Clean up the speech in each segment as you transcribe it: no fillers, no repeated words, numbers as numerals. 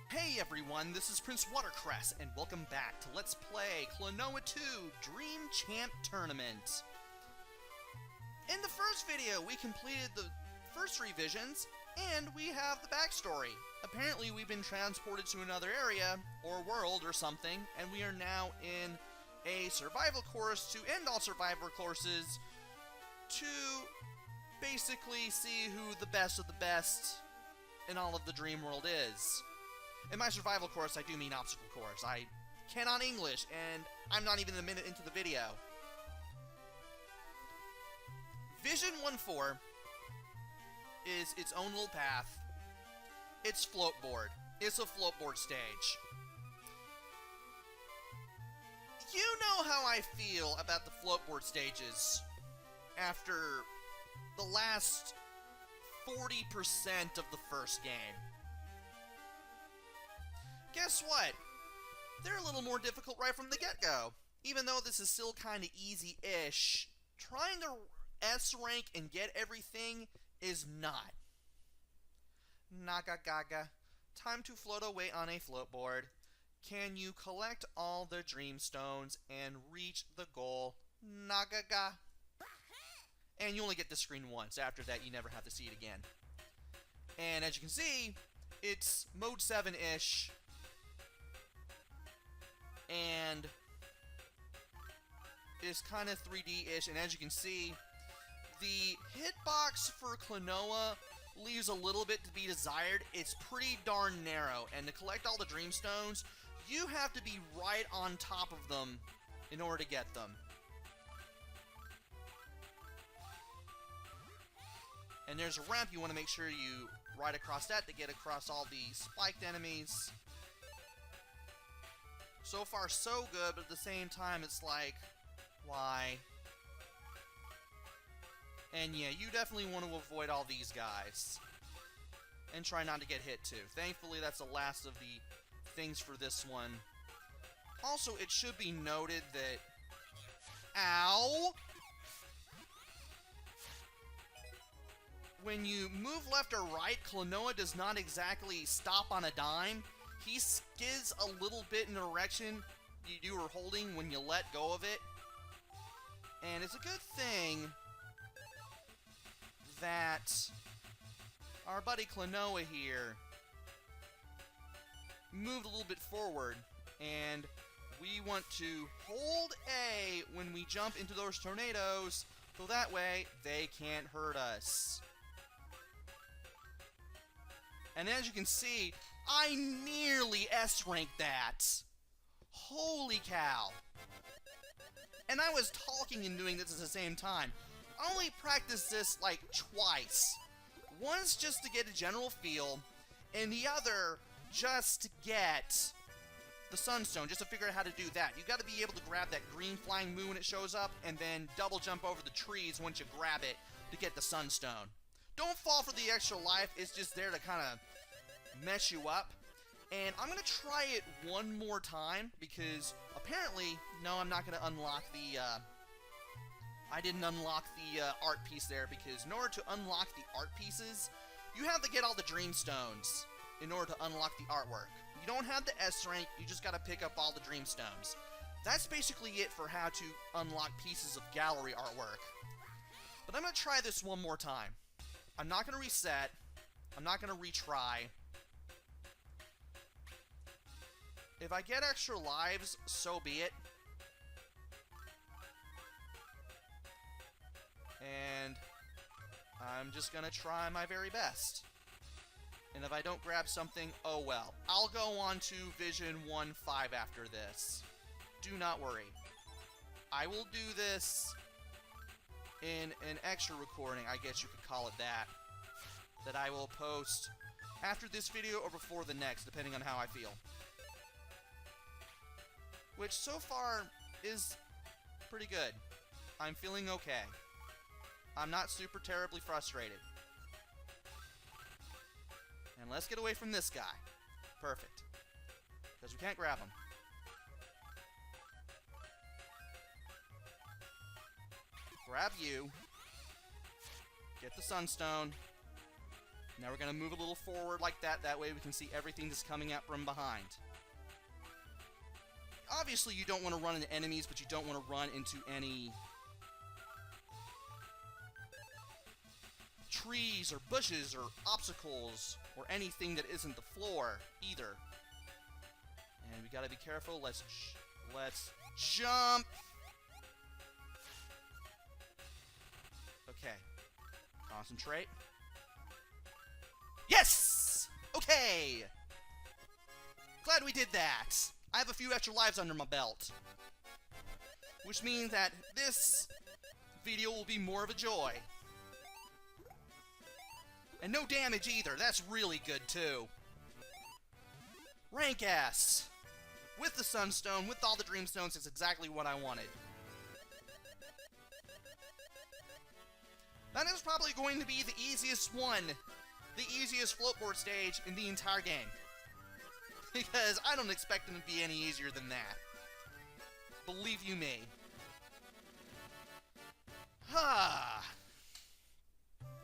Hey everyone, this is PrinceWatercress, and welcome back to Let's Play Klonoa 2 Dream Champ Tournament. In the first video, we completed the first revisions, and we have the backstory. Apparently, we've been transported to another area, or world, or something, and we are now in a survival course to end all survival courses to basically see who the best of the best in all of the dream world is. In my survival course, I do mean obstacle course. I cannot English, and I'm not even a minute into the video. Vision 1-4 is its own little path. It's floatboard. It's a floatboard stage. You know how I feel about the floatboard stages after the last 40% of the first game. Guess what? They're a little more difficult right from the get-go. Even though this is still kinda easy-ish, trying to S-rank and get everything is not. Naga-gaga. Time to float away on a floatboard. Can you collect all the dream stones and reach the goal? Naga-ga. And you only get this screen once. After that, you never have to see it again. And as you can see, it's mode 7-ish. And is kind of 3D-ish, and as you can see, the hitbox for Klonoa leaves a little bit to be desired. It's pretty darn narrow, and to collect all the dream stones, you have to be right on top of them in order to get them. And there's a ramp you want to make sure you ride across that to get across all the spiked enemies. So far, so good, but at the same time, it's like, why? And yeah, you definitely want to avoid all these guys. And try not to get hit, too. Thankfully, that's the last of the things for this one. Also, it should be noted that... Ow! When you move left or right, Klonoa does not exactly stop on a dime. He skids a little bit in the direction you were holding when you let go of it. And it's a good thing that our buddy Klonoa here moved a little bit forward. And we want to hold A when we jump into those tornadoes, so that way they can't hurt us. And as you can see, I nearly S-ranked that. Holy cow. And I was talking and doing this at the same time. I only practiced this like twice. Once just to get a general feel, and the other just to get the sunstone, just to figure out how to do that. You gotta be able to grab that green flying moon when it shows up, and then double jump over the trees once you grab it to get the sunstone. Don't fall for the extra life, it's just there to kind of mess you up. And I'm going to try it one more time, because apparently, no, I'm not going to unlock the, I didn't unlock the art piece there, because in order to unlock the art pieces, you have to get all the dream stones in order to unlock the artwork. You don't have the S rank, you just got to pick up all the dream stones. That's basically it for how to unlock pieces of gallery artwork. But I'm going to try this one more time. I'm not going to reset. I'm not going to retry. If I get extra lives, so be it. And I'm just going to try my very best. And if I don't grab something, oh well. I'll go on to Vision 1-5 after this. Do not worry. I will do this in an extra recording, I guess you could call it that I will post after this video or before the next, depending on how I feel. Which, so far, is pretty good. I'm feeling okay. I'm not super terribly frustrated. And let's get away from this guy. Perfect. Because we can't grab him. Grab you. Get the sunstone. Now we're going to move a little forward like that. That way we can see everything that's coming out from behind. Obviously, you don't want to run into enemies, but you don't want to run into any trees or bushes or obstacles or anything that isn't the floor either. And we gotta be careful. Let's jump. Okay. Concentrate. Yes! Okay! Glad we did that. I have a few extra lives under my belt. Which means that this video will be more of a joy. And no damage either. That's really good too. Rank S. With the Sunstone, with all the Dreamstones, is exactly what I wanted. That is probably going to be the easiest one. The easiest floatboard stage in the entire game. Because I don't expect them to be any easier than that. Believe you me.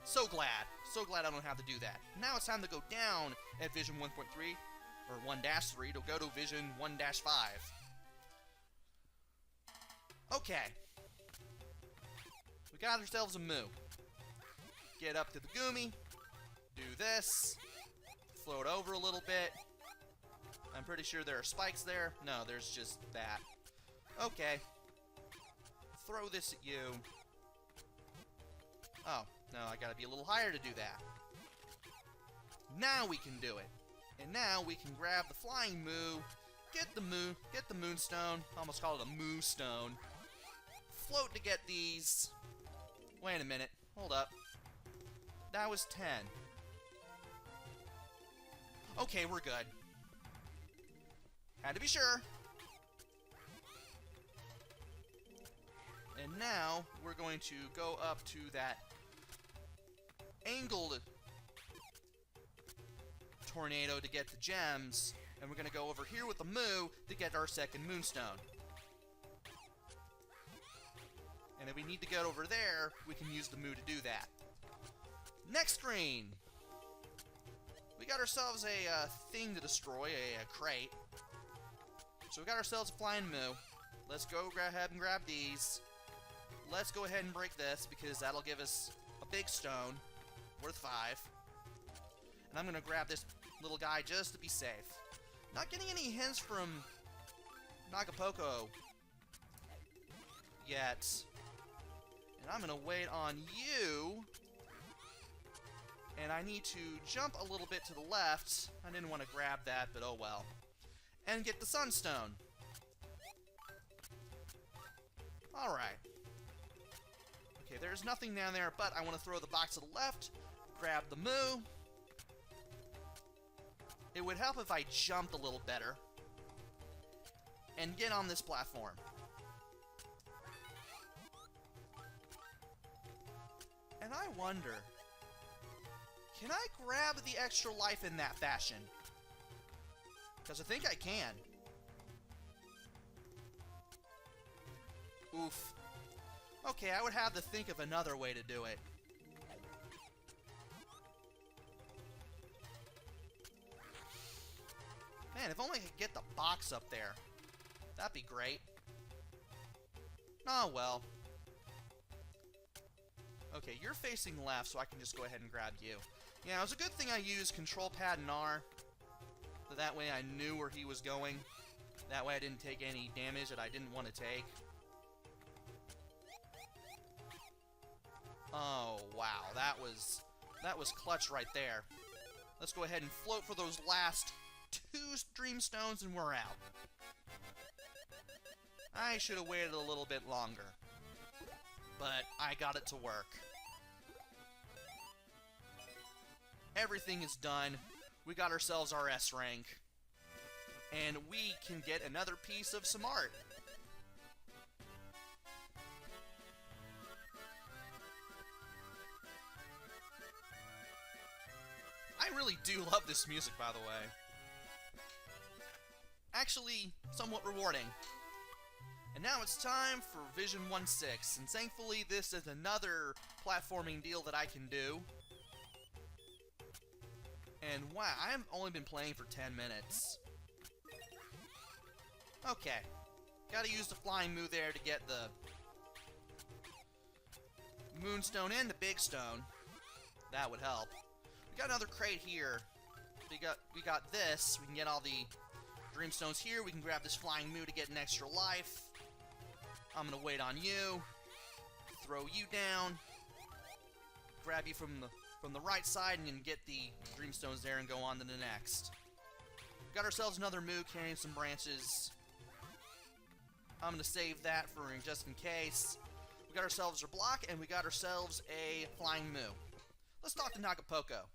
So glad. So glad I don't have to do that. Now it's time to go down at Vision 1.3, or 1-3, to go to Vision 1-5. Okay. We got ourselves a moo. Get up to the Goomy. Do this. Float over a little bit. I'm pretty sure there are spikes there. No, there's just that. Okay. Throw this at you. Oh, no, I gotta be a little higher to do that. Now we can do it. And now we can grab the flying moo, get the moonstone, almost call it a moo stone, float to get these. Wait a minute, hold up. That was 10. Okay, we're good. Had to be sure. And now we're going to go up to that angled tornado to get the gems, and we're going to go over here with the moo to get our second moonstone. And if we need to get over there, we can use the moo to do that. Next screen! We got ourselves a thing to destroy, a crate. So we got ourselves a flying moo. Let's go ahead and grab these. Let's go ahead and break this, because that'll give us a big stone worth 5. And I'm going to grab this little guy just to be safe. Not getting any hints from Nagapoko yet. And I'm going to wait on you. And I need to jump a little bit to the left. I didn't want to grab that, but oh well. And get the Sunstone. Alright. Okay, there's nothing down there, but I want to throw the box to the left, grab the moo. It would help if I jumped a little better. And get on this platform. And I wonder, can I grab the extra life in that fashion? Because I think I can. Oof. Okay, I would have to think of another way to do it. Man, if only I could get the box up there. That'd be great. Oh, well. Okay, you're facing left, so I can just go ahead and grab you. Yeah, it was a good thing I used Control Pad and R. So that way I knew where he was going. That way I didn't take any damage that I didn't want to take. Oh, wow. That was clutch right there. Let's go ahead and float for those last 2 Dreamstones and we're out. I should have waited a little bit longer. But I got it to work. Everything is done. We got ourselves our S rank. And we can get another piece of some art. I really do love this music, by the way. Actually, somewhat rewarding. And now it's time for Vision 1-6, and thankfully this is another platforming deal that I can do. And wow, I've only been playing for 10 minutes. Okay. Gotta use the flying moo there to get the moonstone and the big stone. That would help. We got another crate here. We got this. We can get all the dreamstones here. We can grab this flying moo to get an extra life. I'm gonna wait on you. Throw you down. Grab you from the right side and then get the dreamstones there and go on to the next. Got ourselves another moo carrying some branches. I'm gonna save that for just in case. We got ourselves a block and we got ourselves a flying moo. Let's talk to Nagapoko.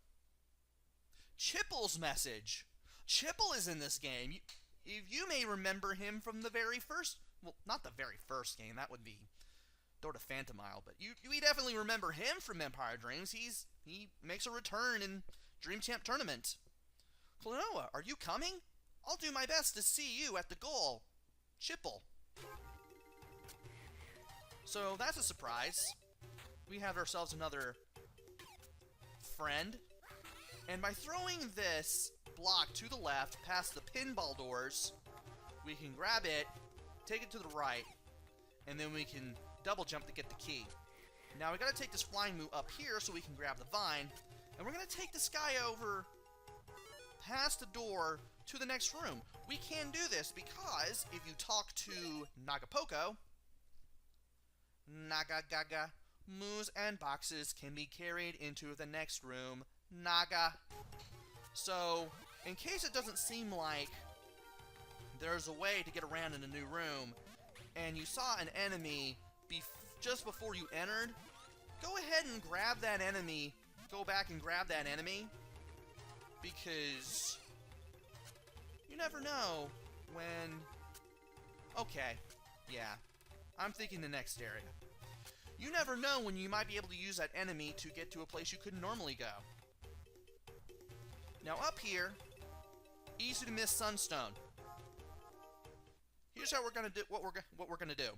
Chipple's message. Chipple is in this game. You may remember him from the very first... Well, not the very first game. That would be sort of Phantom Isle. But you definitely remember him from Empire Dreams. He makes a return in Dream Champ Tournament. Klonoa, are you coming? I'll do my best to see you at the goal. Chipple. So that's a surprise. We have ourselves another friend. And by throwing this block to the left, past the pinball doors, we can grab it, take it to the right, and then we can double jump to get the key. Now we gotta take this flying moo up here so we can grab the vine, and we're gonna take this guy over past the door to the next room. We can do this because if you talk to Nagapoko, Naga-gaga, moos and boxes can be carried into the next room. Naga. So, in case it doesn't seem like there's a way to get around in a new room, and you saw an enemy just before you entered, go ahead and grab that enemy. Go back and grab that enemy, because you never know when... Okay, yeah. I'm thinking the next area. You never know when you might be able to use that enemy to get to a place you couldn't normally go. Now up here, easy to miss Sunstone. Here's how we're gonna do what we're gonna do.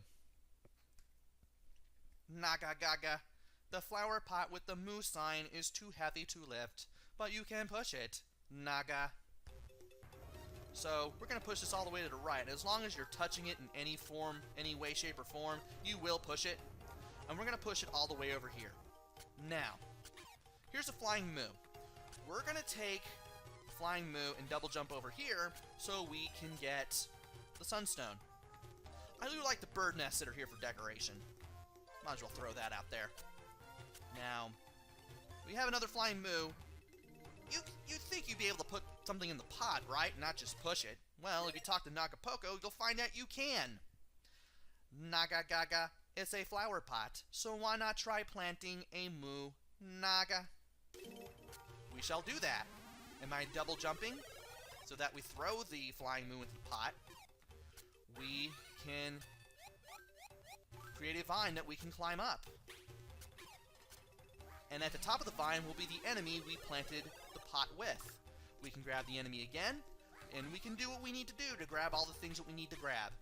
Naga-gaga. The flower pot with the moo sign is too heavy to lift, but you can push it. Naga. So we're gonna push this all the way to the right. As long as you're touching it in any form, any way, shape, or form, you will push it. And we're gonna push it all the way over here. Now, here's a flying moo. We're gonna take flying moo and double jump over here so we can get the sunstone. I do like the bird nests that are here for decoration. Might as well throw that out there. Now, we have another flying moo. You'd think you'd be able to put something in the pot, right? Not just push it. Well, if you talk to Nagapoko, you'll find out you can. Naga-gaga, it's a flower pot, so why not try planting a moo naga? We shall do that. Am I double jumping? So that we throw the flying moo into the pot. We can create a vine that we can climb up. And at the top of the vine will be the enemy we planted the pot with. We can grab the enemy again, and we can do what we need to do to grab all the things that we need to grab.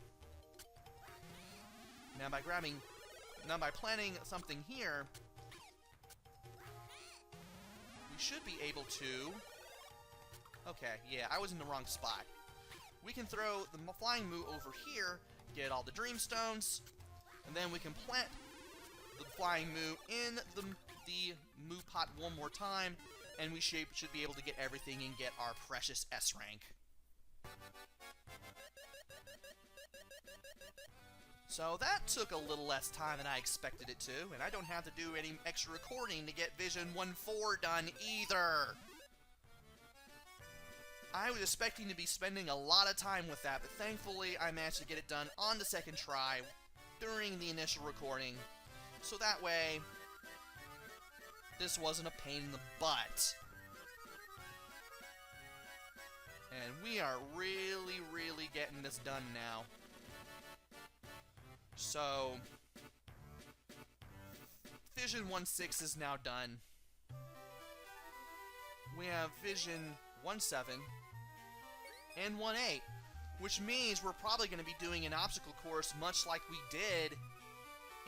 Now by planting something here, we should be able to... Okay, yeah, I was in the wrong spot. We can throw the flying moo over here, get all the dreamstones, and then we can plant the flying moo in the moo pot one more time, and we should be able to get everything and get our precious S rank. So that took a little less time than I expected it to, and I don't have to do any extra recording to get Vision 1-4 done either. I was expecting to be spending a lot of time with that, but thankfully I managed to get it done on the second try during the initial recording. So that way, this wasn't a pain in the butt. And we are really, really getting this done now. So, Vision 1-6 is now done. We have Vision 1-7 and 1-8, which means we're probably going to be doing an obstacle course much like we did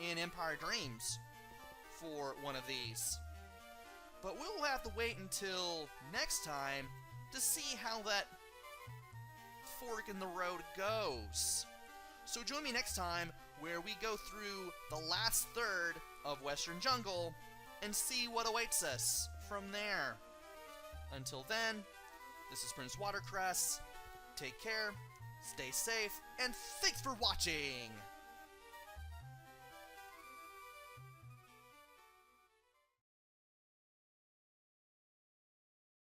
in Empire Dreams for one of these. But we'll have to wait until next time to see how that fork in the road goes. So join me next time where we go through the last third of Western Jungle and see what awaits us from there. Until then, this is PrinceWatercress. Take care, stay safe, and thanks for watching!